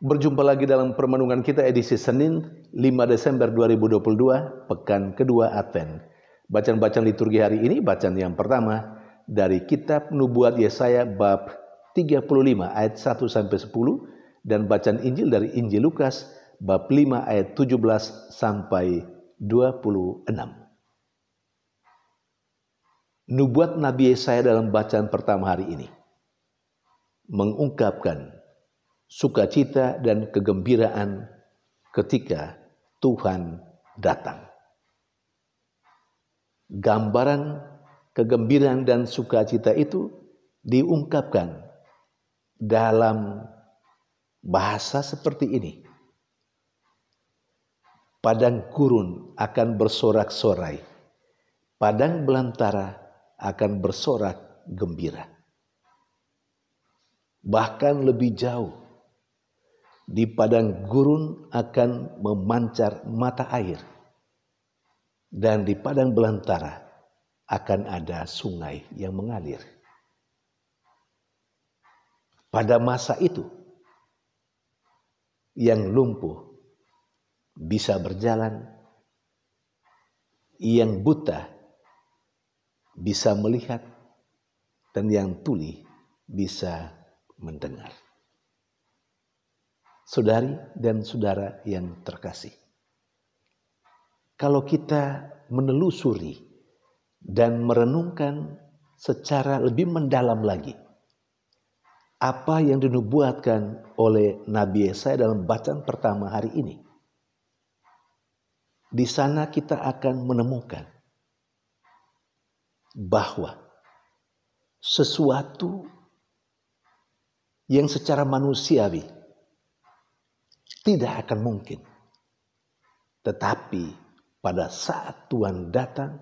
Berjumpa lagi dalam permenungan kita edisi Senin 5 Desember 2022, pekan kedua Advent. Bacaan-bacaan liturgi hari ini, bacaan yang pertama dari kitab Nubuat Yesaya bab 35 ayat 1 sampai 10 dan bacaan Injil dari Injil Lukas bab 5 ayat 17 sampai 26. Nubuat Nabi Yesaya dalam bacaan pertama hari ini mengungkapkan sukacita dan kegembiraan ketika Tuhan datang. Gambaran kegembiraan dan sukacita itu diungkapkan dalam bahasa seperti ini. Padang gurun akan bersorak-sorai, padang belantara akan bersorak gembira. Bahkan lebih jauh, di padang gurun akan memancar mata air, dan di padang belantara akan ada sungai yang mengalir. Pada masa itu, yang lumpuh bisa berjalan, yang buta bisa melihat, dan yang tuli bisa mendengar. Saudari dan saudara yang terkasih, kalau kita menelusuri dan merenungkan secara lebih mendalam lagi apa yang dinubuatkan oleh Nabi Yesaya dalam bacaan pertama hari ini, di sana kita akan menemukan bahwa sesuatu yang secara manusiawi tidak akan mungkin. Tetapi pada saat Tuhan datang,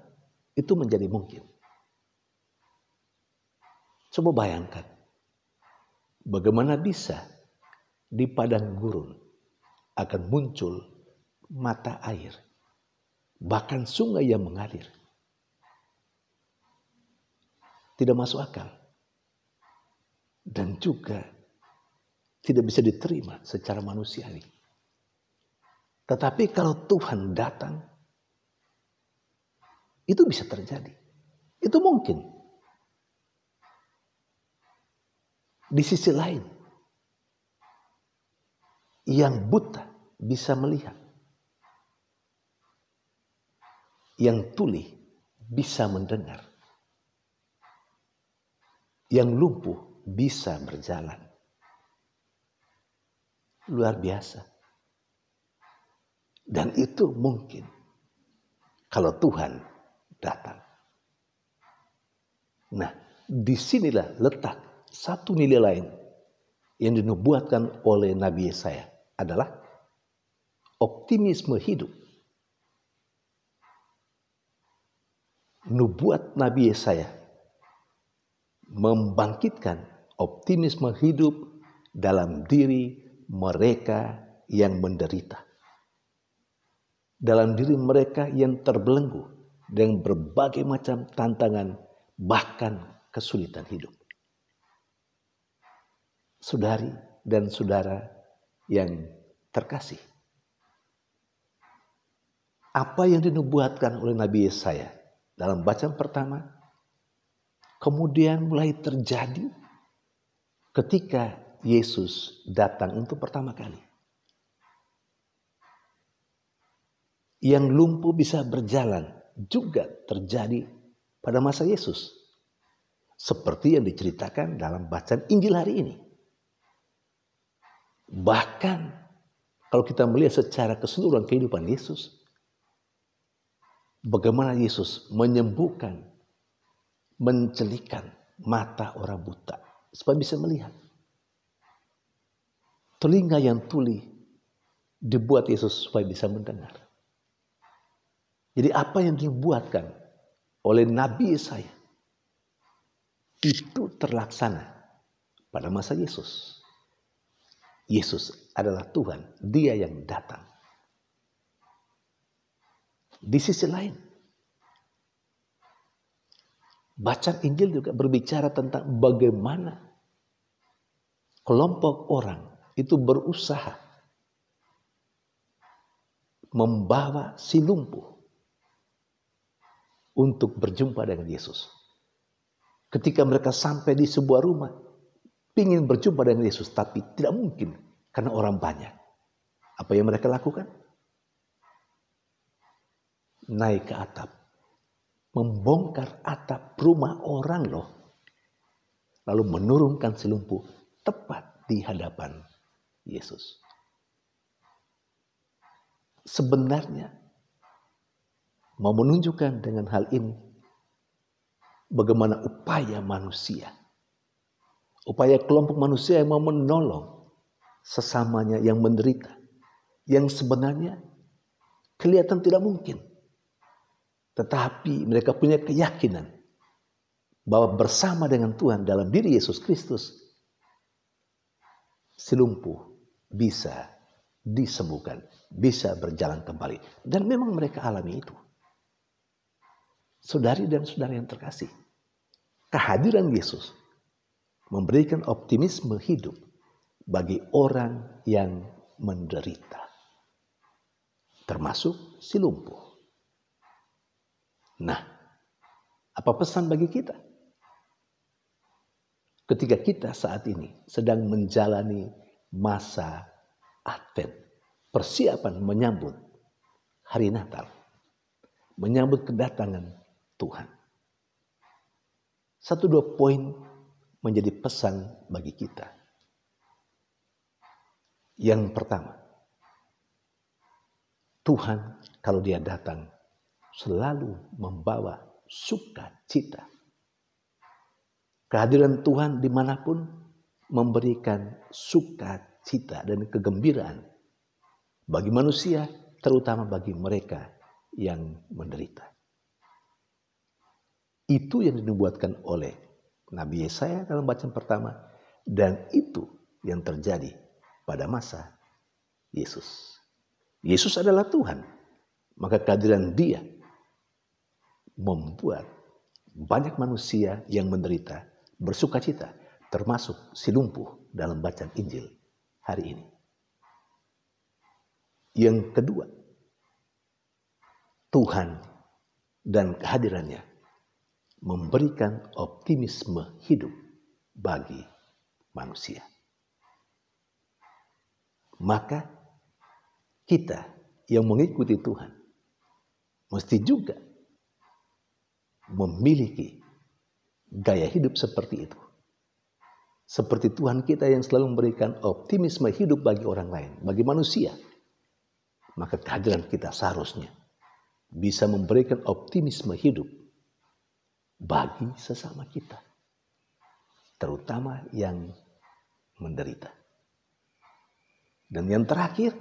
itu menjadi mungkin. Coba bayangkan, bagaimana bisa di padang gurun akan muncul mata air, bahkan sungai yang mengalir. Tidak masuk akal. Dan juga tidak bisa diterima secara manusiawi. Tetapi kalau Tuhan datang, itu bisa terjadi. Itu mungkin. Di sisi lain, yang buta bisa melihat. Yang tuli bisa mendengar. Yang lumpuh bisa berjalan. Luar biasa. Dan itu mungkin kalau Tuhan datang. Nah, disinilah letak satu nilai lain yang dinubuatkan oleh Nabi Yesaya adalah optimisme hidup. Nubuat Nabi Yesaya membangkitkan optimisme hidup dalam diri mereka yang menderita. Dalam diri mereka yang terbelenggu dengan berbagai macam tantangan, bahkan kesulitan hidup. Saudari dan saudara yang terkasih, apa yang dinubuatkan oleh Nabi Yesaya dalam bacaan pertama, kemudian mulai terjadi ketika Yesus datang untuk pertama kali. Yang lumpuh bisa berjalan juga terjadi pada masa Yesus. Seperti yang diceritakan dalam bacaan Injil hari ini. Bahkan kalau kita melihat secara keseluruhan kehidupan Yesus, bagaimana Yesus menyembuhkan, mencelikan mata orang buta supaya bisa melihat. Telinga yang tuli dibuat Yesus supaya bisa mendengar. Jadi apa yang dibuatkan oleh Nabi Yesaya itu terlaksana pada masa Yesus. Yesus adalah Tuhan, Dia yang datang. Di sisi lain, bacaan Injil juga berbicara tentang bagaimana kelompok orang itu berusaha membawa si lumpuh untuk berjumpa dengan Yesus. Ketika mereka sampai di sebuah rumah, ingin berjumpa dengan Yesus, tapi tidak mungkin karena orang banyak. Apa yang mereka lakukan? Naik ke atap, membongkar atap rumah orang loh, lalu menurunkan si lumpuh tepat di hadapan Yesus. Sebenarnya mau menunjukkan dengan hal ini bagaimana upaya manusia, upaya kelompok manusia yang mau menolong sesamanya yang menderita, yang sebenarnya kelihatan tidak mungkin. Tetapi mereka punya keyakinan bahwa bersama dengan Tuhan dalam diri Yesus Kristus, si lumpuh bisa disembuhkan, bisa berjalan kembali. Dan memang mereka alami itu. Saudari dan saudara yang terkasih, kehadiran Yesus memberikan optimisme hidup bagi orang yang menderita, termasuk si lumpuh. Nah, apa pesan bagi kita? Ketika kita saat ini sedang menjalani masa Advent, persiapan menyambut hari Natal, menyambut kedatangan Tuhan. 1-2 poin menjadi pesan bagi kita. Yang pertama, Tuhan kalau Dia datang selalu membawa sukacita. Kehadiran Tuhan dimanapun memberikan sukacita dan kegembiraan bagi manusia, terutama bagi mereka yang menderita. Itu yang dinubuatkan oleh Nabi Yesaya dalam bacaan pertama, dan itu yang terjadi pada masa Yesus. Yesus adalah Tuhan, maka kehadiran Dia membuat banyak manusia yang menderita bersukacita, termasuk si lumpuh dalam bacaan Injil hari ini. Yang kedua, Tuhan dan kehadirannya memberikan optimisme hidup bagi manusia. Maka kita yang mengikuti Tuhan mesti juga memiliki gaya hidup seperti itu. Seperti Tuhan kita yang selalu memberikan optimisme hidup bagi orang lain, bagi manusia. Maka kehadiran kita seharusnya bisa memberikan optimisme hidup bagi sesama kita, terutama yang menderita. Dan yang terakhir,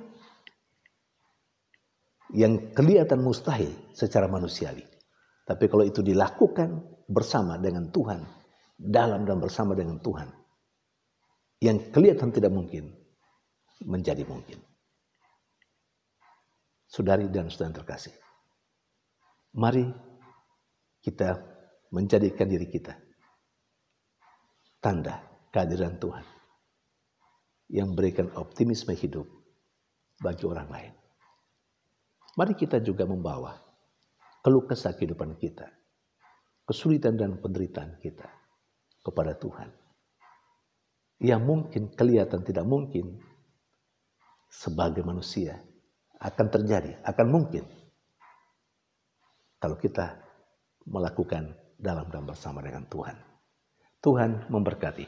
yang kelihatan mustahil secara manusiawi, tapi kalau itu dilakukan bersama dengan Tuhan, dalam dan bersama dengan Tuhan, yang kelihatan tidak mungkin menjadi mungkin. Saudari dan saudara terkasih, mari kita menjadikan diri kita tanda kehadiran Tuhan yang memberikan optimisme hidup bagi orang lain. Mari kita juga membawa keluh kesah kehidupan kita, kesulitan dan penderitaan kita kepada Tuhan. Yang mungkin kelihatan tidak mungkin sebagai manusia akan terjadi, akan mungkin kalau kita melakukan dalam dan bersama dengan Tuhan. Tuhan memberkati.